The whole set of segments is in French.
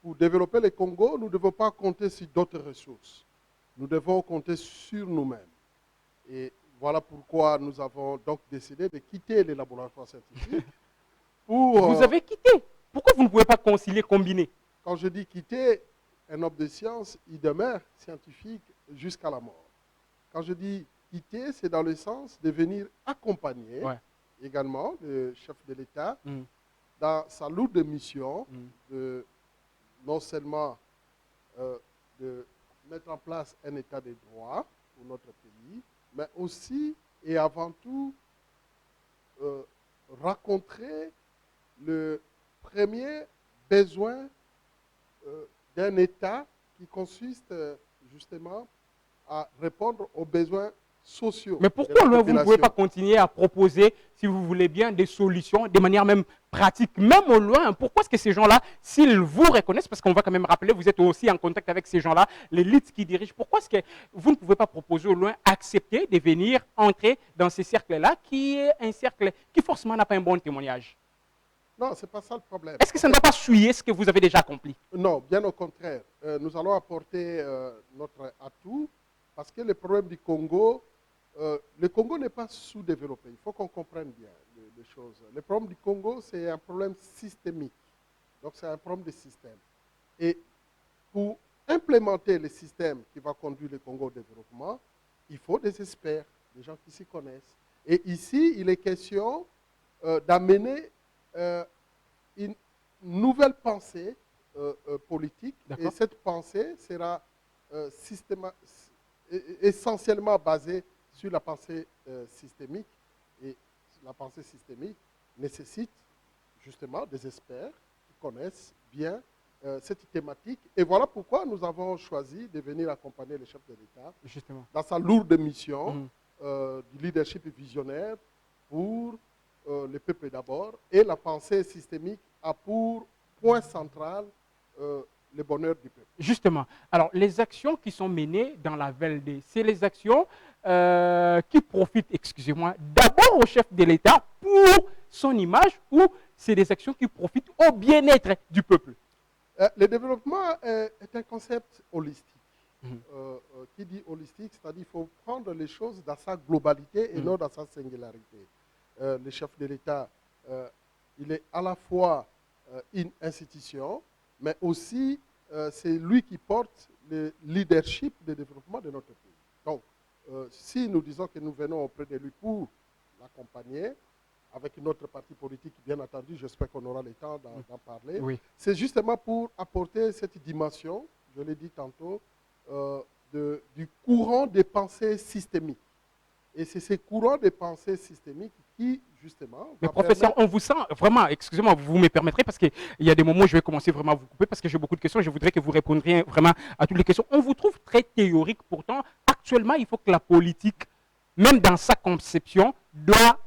pour développer le Congo, nous ne devons pas compter sur d'autres ressources. Nous devons compter sur nous-mêmes. Et voilà pourquoi nous avons donc décidé de quitter les laboratoires scientifiques pour... Vous avez quitté. Pourquoi vous ne pouvez pas concilier, combiner? Quand je dis quitter, un homme de science, il demeure scientifique jusqu'à la mort. Quand je dis quitter, c'est dans le sens de venir accompagner également le chef de l'État dans sa lourde mission de non seulement de mettre en place un état de droit pour notre pays, mais aussi et avant tout rencontrer le premier besoin d'un État qui consiste justement à répondre aux besoins sociaux. Mais pourquoi vous ne pouvez pas continuer à proposer, si vous voulez bien, des solutions de manière même pratique, même au loin? Pourquoi est-ce que ces gens-là, s'ils vous reconnaissent, parce qu'on va quand même rappeler, vous êtes aussi en contact avec ces gens-là, l'élite qui dirige, pourquoi est-ce que vous ne pouvez pas proposer au loin, accepter de venir entrer dans ces cercles-là, qui est un cercle qui forcément n'a pas un bon témoignage? Non, ce n'est pas ça le problème. Est-ce que ça ne va pas souiller ce que vous avez déjà accompli? Non, bien au contraire. Nous allons apporter notre atout, parce que le problème du Congo, le Congo n'est pas sous-développé. Il faut qu'on comprenne bien les choses. Le problème du Congo, c'est un problème systémique. Donc, c'est un problème de système. Et pour implémenter le système qui va conduire le Congo au développement, il faut des experts, des gens qui s'y connaissent. Et ici, il est question d'amener une nouvelle pensée politique. Et cette pensée sera essentiellement basée sur la pensée systémique. Et la pensée systémique nécessite justement des experts qui connaissent bien cette thématique. Et voilà pourquoi nous avons choisi de venir accompagner le chef de l'État dans sa lourde mission du leadership visionnaire pour le peuple d'abord. Et la pensée systémique a pour point central le bonheur du peuple. Justement. Alors, les actions qui sont menées dans la VLD, c'est les actions qui profitent, excusez-moi, d'abord au chef de l'État pour son image, ou c'est des actions qui profitent au bien-être du peuple? Le développement est un concept holistique. Qui dit holistique, c'est-à-dire qu'il faut prendre les choses dans sa globalité et non dans sa singularité. Le chef de l'État, il est à la fois une institution, mais aussi c'est lui qui porte le leadership de développement de notre pays. Donc, si nous disons que nous venons auprès de lui pour l'accompagner, avec notre parti politique, bien entendu, j'espère qu'on aura le temps d'en parler, c'est justement pour apporter cette dimension, je l'ai dit tantôt, du courant des pensées systémiques. Et c'est ces courants de pensée systémiques qui, justement... Mais professeur, on vous sent vraiment, excusez-moi, vous me permettrez, parce qu'il y a des moments où je vais commencer vraiment à vous couper, parce que j'ai beaucoup de questions, je voudrais que vous répondiez vraiment à toutes les questions. On vous trouve très théorique, pourtant, actuellement, il faut que la politique, même dans sa conception, doit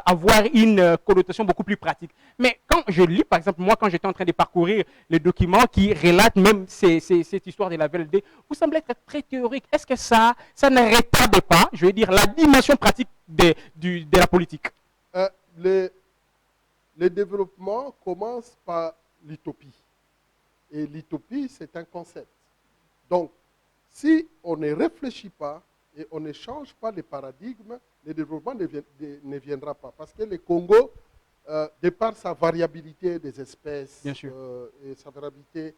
avoir une connotation beaucoup plus pratique. Mais quand je lis, par exemple, moi, quand j'étais en train de parcourir les documents qui relatent même cette histoire de la VLD, vous semblez être très théorique. Est-ce que ça ne retarde pas, je veux dire, la dimension pratique de la politique? Le développement commence par l'utopie. Et l'utopie, c'est un concept. Donc, si on ne réfléchit pas et on ne change pas les paradigmes, le développement ne viendra pas. Parce que le Congo, de par sa variabilité des espèces et sa variabilité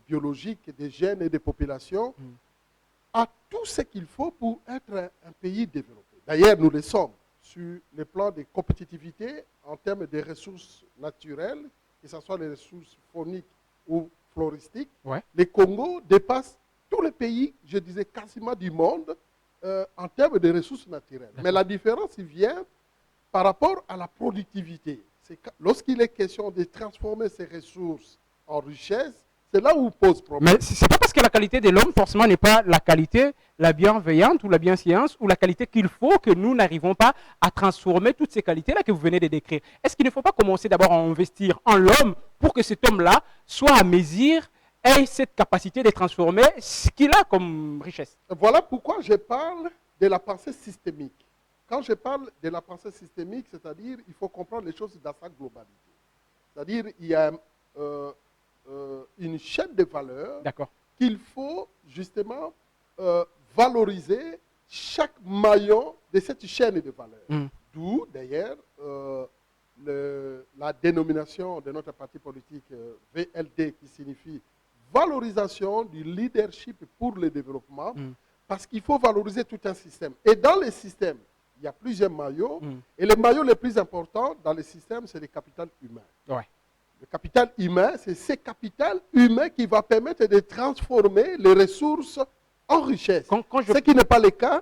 biologique des gènes et des populations, a tout ce qu'il faut pour être un pays développé. D'ailleurs, nous le sommes sur le plan de compétitivité en termes de ressources naturelles, que ce soit les ressources fauniques ou floristiques. Le Congo dépasse tous les pays, je disais quasiment du monde, en termes de ressources naturelles. Mais la différence il vient par rapport à la productivité. Lorsqu'il est question de transformer ces ressources en richesse, c'est là où pose problème. Mais ce n'est pas parce que la qualité de l'homme, forcément, n'est pas la qualité, la bienveillante ou la bienséance ou la qualité qu'il faut que nous n'arrivons pas à transformer toutes ces qualités-là que vous venez de décrire. Est-ce qu'il ne faut pas commencer d'abord à investir en l'homme pour que cet homme-là soit à mesure, ait cette capacité de transformer ce qu'il a comme richesse? Voilà pourquoi je parle de la pensée systémique. Quand je parle de la pensée systémique, c'est-à-dire il faut comprendre les choses dans sa globalité. C'est-à-dire il y a une chaîne de valeur D'accord. qu'il faut justement valoriser chaque maillon de cette chaîne de valeur. D'où, d'ailleurs, la dénomination de notre parti politique VLD, qui signifie valorisation du leadership pour le développement, parce qu'il faut valoriser tout un système. Et dans le système, il y a plusieurs maillots, et le maillot le plus important dans le système, c'est le capital humain. Ouais. Le capital humain, c'est ce capital humain qui va permettre de transformer les ressources en richesse. Ce qui n'est pas le cas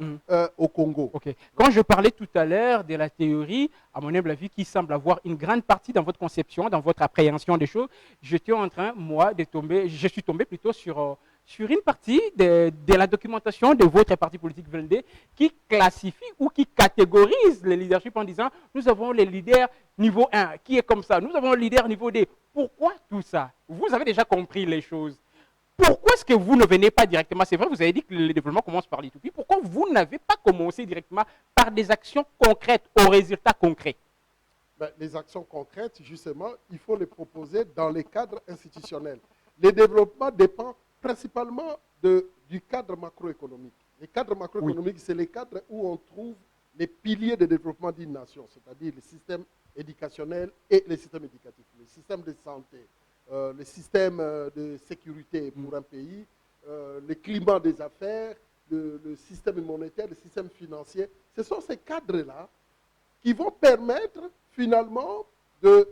au Congo. Okay. Quand je parlais tout à l'heure de la théorie, à mon humble avis, qui semble avoir une grande partie dans votre conception, dans votre appréhension des choses, j'étais en train, moi, je suis tombé plutôt sur une partie de la documentation de votre parti politique VLD qui classifie ou qui catégorise le leadership en disant nous avons les leaders niveau 1 qui est comme ça, nous avons le leader niveau 2. Pourquoi tout ça? Vous avez déjà compris les choses. Pourquoi est-ce que vous ne venez pas directement? C'est vrai, vous avez dit que le développement commence par l'utopie. Pourquoi vous n'avez pas commencé directement par des actions concrètes, aux résultats concrets? Les actions concrètes, justement, il faut les proposer dans les cadres institutionnels. Le développement dépend principalement du cadre macroéconomique. Les cadres macroéconomiques, c'est les cadres où on trouve les piliers de développement d'une nation, c'est-à-dire le système éducationnel et le système éducatif, le système de santé, le système de sécurité pour un pays, le climat des affaires, le système monétaire, le système financier. Ce sont ces cadres-là qui vont permettre finalement de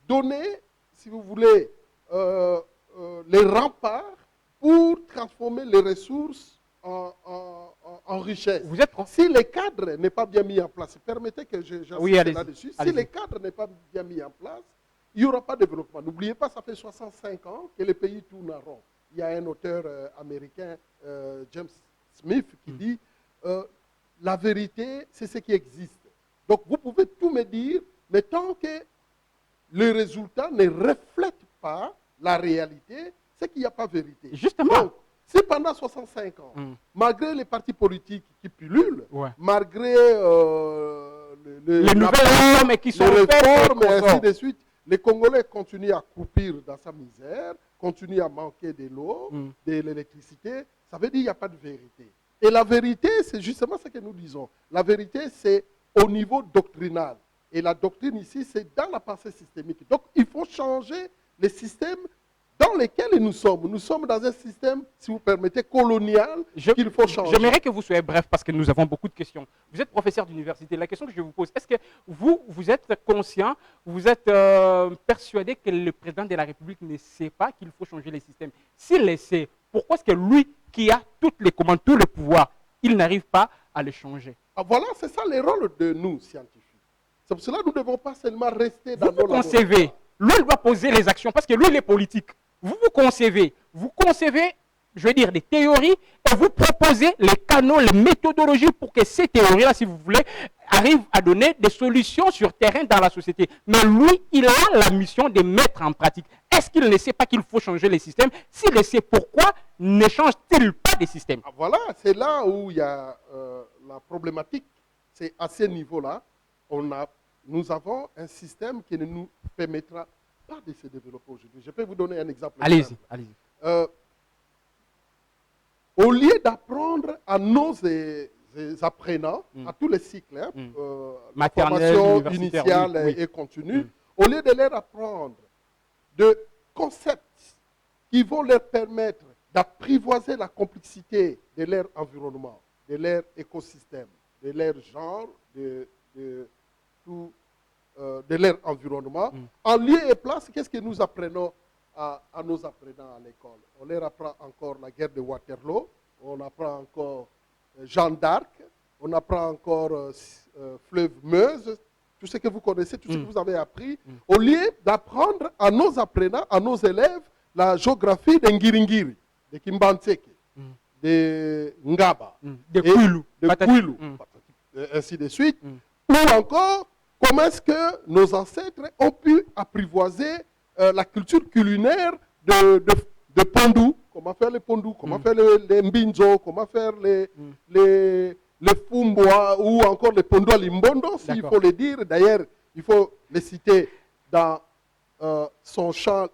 donner, si vous voulez, les remparts pour transformer les ressources en richesse. Si le cadre n'est pas bien mis en place, permettez que j'insiste là-dessus, si le cadre n'est pas bien mis en place, il n'y aura pas de développement. N'oubliez pas, ça fait 65 ans que le pays tourne en rond. Il y a un auteur américain, James Smith, qui dit la vérité, c'est ce qui existe. Donc, vous pouvez tout me dire, mais tant que le résultat ne reflète pas la réalité, c'est qu'il n'y a pas de vérité. Justement. Donc, si pendant 65 ans, malgré les partis politiques qui pullulent, malgré les nouvelles réformes qui sont faites, et ainsi de suite, les Congolais continuent à croupir dans sa misère, continuent à manquer de l'eau, de l'électricité. Ça veut dire qu'il n'y a pas de vérité. Et la vérité, c'est justement ce que nous disons. La vérité, c'est au niveau doctrinal. Et la doctrine ici, c'est dans la pensée systémique. Donc, il faut changer les systèmes dans lesquels nous sommes. Nous sommes dans un système, si vous permettez, colonial qu'il faut changer. J'aimerais que vous soyez bref parce que nous avons beaucoup de questions. Vous êtes professeur d'université. La question que je vous pose, est-ce que vous êtes conscient, vous êtes persuadé que le président de la République ne sait pas qu'il faut changer les systèmes? S'il le sait, pourquoi est-ce que lui, qui a toutes les commandes, tout le pouvoir, il n'arrive pas à le changer? Voilà, c'est ça le rôle de nous, scientifiques. C'est pour cela que nous ne devons pas seulement rester dans nos concevez. Lui, il doit poser les actions parce que lui, il est politique. Vous concevez, je veux dire, des théories et vous proposez les canaux, les méthodologies pour que ces théories-là, si vous voulez, arrivent à donner des solutions sur terrain dans la société. Mais lui, il a la mission de mettre en pratique. Est-ce qu'il ne sait pas qu'il faut changer les systèmes? S'il le sait, pourquoi ne change-t-il pas des systèmes? Voilà, c'est là où il y a la problématique. C'est à ce niveau-là, nous avons un système qui ne nous permettra pas de se développer aujourd'hui. Je peux vous donner un exemple. Allez-y, allez-y. Au lieu d'apprendre à nos apprenants, à tous les cycles, la formation initiale et continue, au lieu de leur apprendre des concepts qui vont leur permettre d'apprivoiser la complexité de leur environnement, de leur écosystème, de leur genre, de leur environnement. En lieu et place, qu'est-ce que nous apprenons à nos apprenants à l'école? On leur apprend encore la guerre de Waterloo, on apprend encore Jeanne d'Arc, on apprend encore Fleuve Meuse, tout ce que vous connaissez, tout ce que vous avez appris, au lieu d'apprendre à nos apprenants, à nos élèves, la géographie de Ngiringiri, de Kimbantseke, de Ngaba, de Kwilu, ainsi de suite, ou encore comment est-ce que nos ancêtres ont pu apprivoiser la culture culinaire de Pondou, comment faire les Pondou, comment faire les Mbinzo, comment faire les Fumboa ou encore les Pondou à Limbondo, s'il faut le dire. D'ailleurs, il faut les citer dans son champ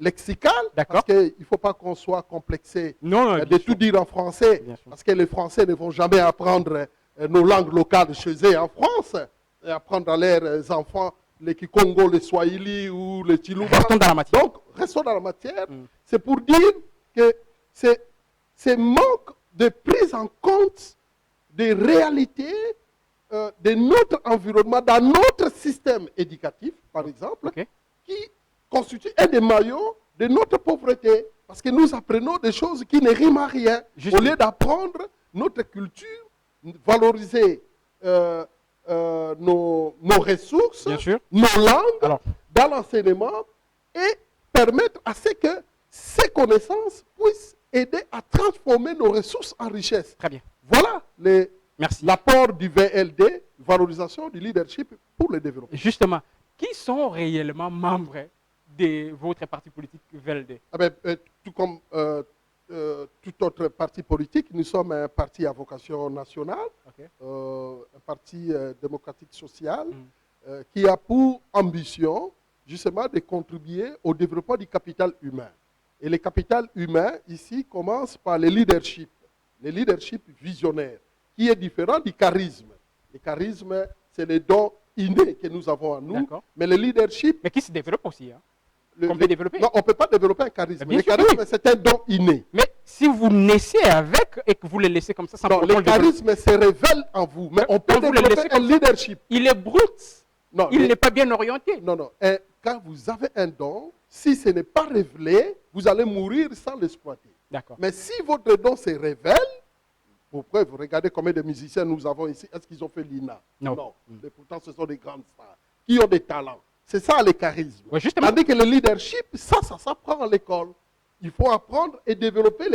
lexical, D'accord. parce qu'il ne faut pas qu'on soit complexé Non, de bien tout sûr. dire en français, Bien sûr. parce que les Français ne vont jamais apprendre nos langues locales chez eux en France, et apprendre à leurs enfants les Kikongo, les Swahili ou les Chiluba. Restons dans la matière. Donc, restons dans la matière. C'est pour dire que c'est manque de prise en compte des réalités de notre environnement, dans notre système éducatif, par exemple, Ok. qui constitue un des maillons de notre pauvreté. Parce que nous apprenons des choses qui ne riment à rien. Justement. Au lieu d'apprendre notre culture, valoriser nos ressources, Bien sûr. nos langues, Alors, dans l'enseignement, et permettre à ce que ces connaissances puissent aider à transformer nos ressources en richesse. très bien. Voilà Merci. l'apport du VLD, valorisation du leadership pour le développement. Justement, qui sont réellement membres de votre parti politique VLD? Ah ben, tout comme tout autre parti politique, nous sommes un parti à vocation nationale, Ok. un parti démocratique social, qui a pour ambition justement de contribuer au développement du capital humain. Et le capital humain, ici, commence par le leadership visionnaire, qui est différent du charisme. Le charisme, c'est les dons innés que nous avons en nous, D'accord. mais le leadership... Mais qui se développe aussi. Hein? le- Qu'on peut développer. Non, on ne peut pas développer un charisme. Bien Le sûr que charisme, oui. c'est un don inné. Mais si vous naissez avec et que vous le laissez comme ça, Non, pour le autant développer- charisme se révèle en vous, mais on peut Quand vous le développer laissez un comme ça, leadership. il est brut. Non, Il n'est pas bien orienté. non, non. Quand vous avez un don, si ce n'est pas révélé, vous allez mourir sans l'exploiter. D'accord. Mais si votre don se révèle, pour preuve, regardez combien de musiciens nous avons ici. Est-ce qu'ils ont fait l'INA? Non. Mais pourtant, ce sont des grandes stars qui ont des talents. C'est ça le charisme. Ouais, justement. Tandis que le leadership, ça s'apprend à l'école. Il faut apprendre et développer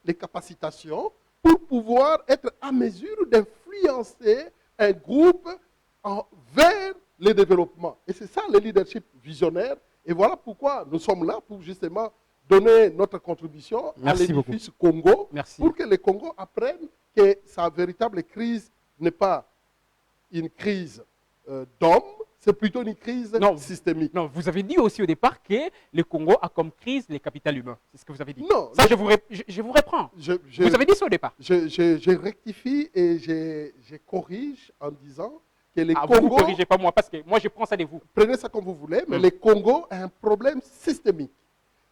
les capacitations pour pouvoir être à mesure d'influencer un groupe vers le développement. Et c'est ça le leadership visionnaire. Et voilà pourquoi nous sommes là pour justement donner notre contribution Merci à l'édifice Congo, Merci. pour que le Congo apprenne que sa véritable crise n'est pas une crise d'hommes, c'est plutôt une crise Non. systémique. Non, vous avez dit aussi au départ que le Congo a comme crise les capitales humains. C'est ce que vous avez dit. Non, Ça, je vous reprends. Vous avez dit ça au départ. je rectifie et je corrige en disant que le Ah, vous ne Congo, corrigez pas moi, parce que moi, je prends ça de vous. prenez ça comme vous voulez, mais le Congo a un problème systémique.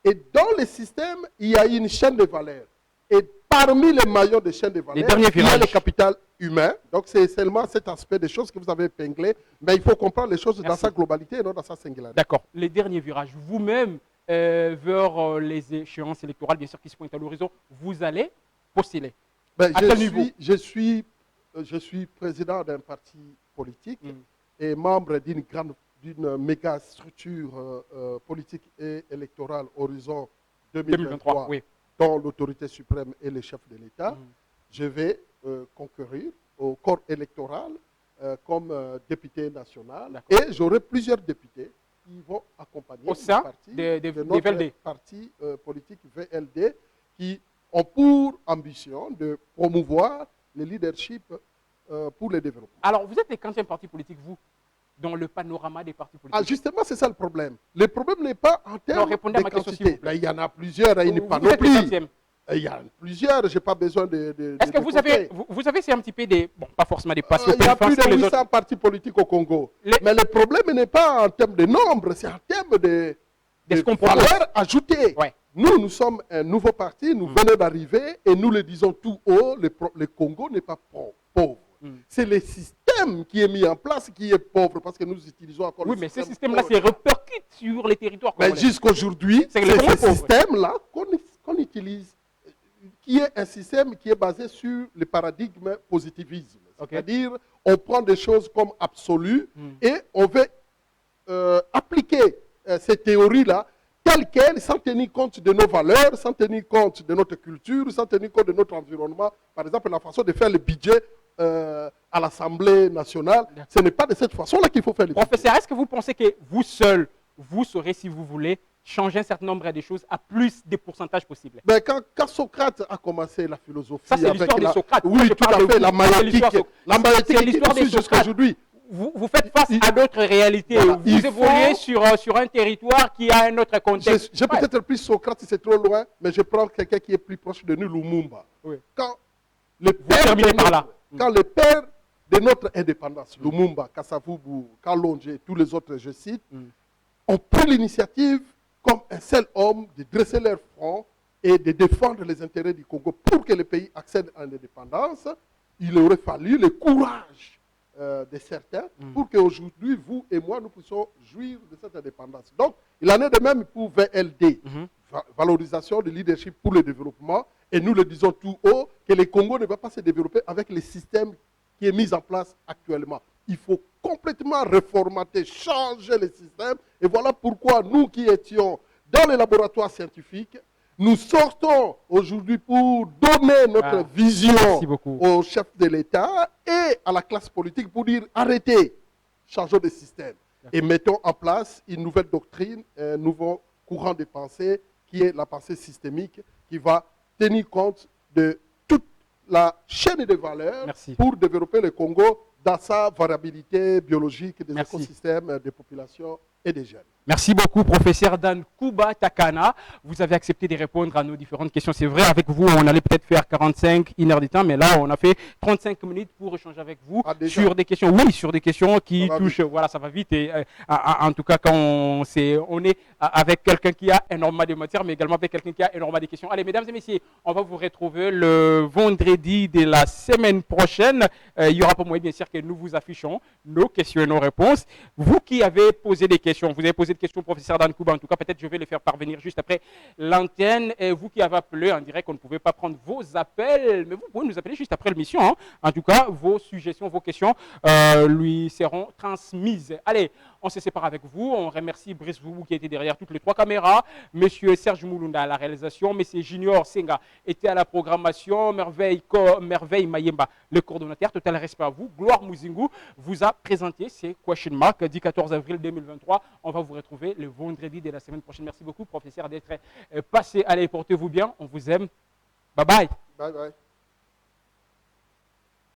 Et dans le système, il y a une chaîne de valeur. Et parmi les maillons de chaîne de valeur, derniers il y a virages. le capital humain. Donc c'est seulement cet aspect des choses que vous avez épinglé. Mais il faut comprendre les choses dans Merci. sa globalité et non dans sa singularité. D'accord. Les derniers virages, vous-même, vers les échéances électorales, bien sûr, qui se pointent à l'horizon, vous allez postuler. Ben, À quel niveau? je suis président d'un parti politique et membre d'une méga structure politique et électorale Horizon 2023, oui. dont l'autorité suprême est le chef de l'État. Je vais concourir au corps électoral comme député national D'accord. et j'aurai plusieurs députés qui vont accompagner Au sein le parti des notre VLD. parti politique VLD qui ont pour ambition de promouvoir le leadership pour le développement. Alors, vous êtes le 15e parti politique, vous, dans le panorama des partis politiques. Ah, justement, c'est ça le problème. Le problème n'est pas en termes répondez à de ma question, quantité. s'il vous plaît. Ben, il y en a plusieurs, il n'y a Vous pas êtes non le plus. 15e. Il y en a plusieurs, je n'ai pas besoin de Est-ce que de vous compter. avez, vous avez c'est un petit peu des, bon, pas forcément des passions, Il y a plus de les 800 autres. partis politiques au Congo. Les- Mais le problème n'est pas en termes de nombre, c'est en termes de ce qu'on propose. valeur ajoutée. Ouais. Nous sommes un nouveau parti, nous venons d'arriver et nous le disons tout haut, le Congo n'est pas pauvre. C'est le système qui est mis en place qui est pauvre parce que nous utilisons encore Oui, le mais ce système système-là, pauvre. c'est répercute sur les territoires. Mais congolais. jusqu'aujourd'hui, C'est c'est le Congo ce pauvre. système-là qu'on utilise, qui est un système qui est basé sur le paradigme positivisme. Ok. C'est-à-dire, on prend des choses comme absolues et on veut appliquer ces théories-là telles quelles, sans tenir compte de nos valeurs, sans tenir compte de notre culture, sans tenir compte de notre environnement. Par exemple, la façon de faire le budget à l'Assemblée nationale, ce n'est pas de cette façon-là qu'il faut faire le budget. Professeur, est-ce que vous pensez que vous seul, vous saurez, si vous voulez, changer un certain nombre de choses à plus de pourcentage possible? Ben, quand Socrate a commencé la philosophie, Ça, c'est avec l'histoire de Socrate. Moi, Oui, je tout parle à de fait, vous. la C'est l'histoire maïotique. de- La maïotique c'est l'histoire qui de suit jusqu'à Socrate. aujourd'hui. vous faites face à d'autres réalités. Voilà, Vous évoluez sur un territoire qui a un autre contexte. J'ai peut-être pris Socrate si c'est trop loin, mais je prends quelqu'un qui est plus proche de nous, Lumumba. Oui. Quand le père de notre indépendance, Lumumba, Kasavubu, Kalonji, tous les autres, je cite, ont pris l'initiative comme un seul homme de dresser leur front et de défendre les intérêts du Congo pour que le pays accède à l'indépendance. Il aurait fallu le courage de certains pour qu'aujourd'hui, vous et moi, nous puissions jouir de cette indépendance. Donc, il en est de même pour VLD, valorisation du leadership pour le développement. Et nous le disons tout haut, que le Congo ne va pas se développer avec le système qui est mis en place actuellement. Il faut complètement reformater, changer le système. Et voilà pourquoi nous qui étions dans les laboratoires scientifiques, nous sortons aujourd'hui pour donner notre vision au chef de l'État et à la classe politique pour dire arrêtez, changeons de système et mettons en place une nouvelle doctrine, un nouveau courant de pensée qui est la pensée systémique qui va tenir compte de toute la chaîne de valeurs pour développer le Congo dans sa variabilité biologique des écosystèmes, des populations et des jeunes. Merci beaucoup, professeur Dan Kuba Takana. Vous avez accepté de répondre à nos différentes questions. C'est vrai, avec vous, on allait peut-être faire 45, 1 heure de temps, mais là, on a fait 35 minutes pour échanger avec vous sur des questions, sur des questions qui touchent, voilà, ça va vite. Et, en tout cas, quand on est avec quelqu'un qui a énormément de matière, mais également avec quelqu'un qui a énormément de questions. Allez, mesdames et messieurs, on va vous retrouver le vendredi de la semaine prochaine. Il y aura pour moi, bien sûr, que nous vous affichons nos questions et nos réponses. Vous qui avez posé des questions, vous avez posé de questions, professeur Dan Kuba. En tout cas, peut-être je vais les faire parvenir juste après l'antenne. Et vous qui avez appelé, on dirait qu'on ne pouvait pas prendre vos appels, mais vous pouvez nous appeler juste après l'émission. Hein. En tout cas, vos suggestions, vos questions lui seront transmises. Allez, on se sépare avec vous. On remercie Brice Voubou qui était derrière toutes les 3 caméras. Monsieur Serge Moulunda à la réalisation. Monsieur Junior Senga était à la programmation. Merveille Mayemba, le coordonnateur. Total respect à vous. Gloire Mouzingu vous a présenté ces question marks du 14 avril 2023. On va vous retrouver le vendredi de la semaine prochaine. Merci beaucoup, professeur, d'être passé. Allez, portez-vous bien. On vous aime. Bye bye. Bye bye.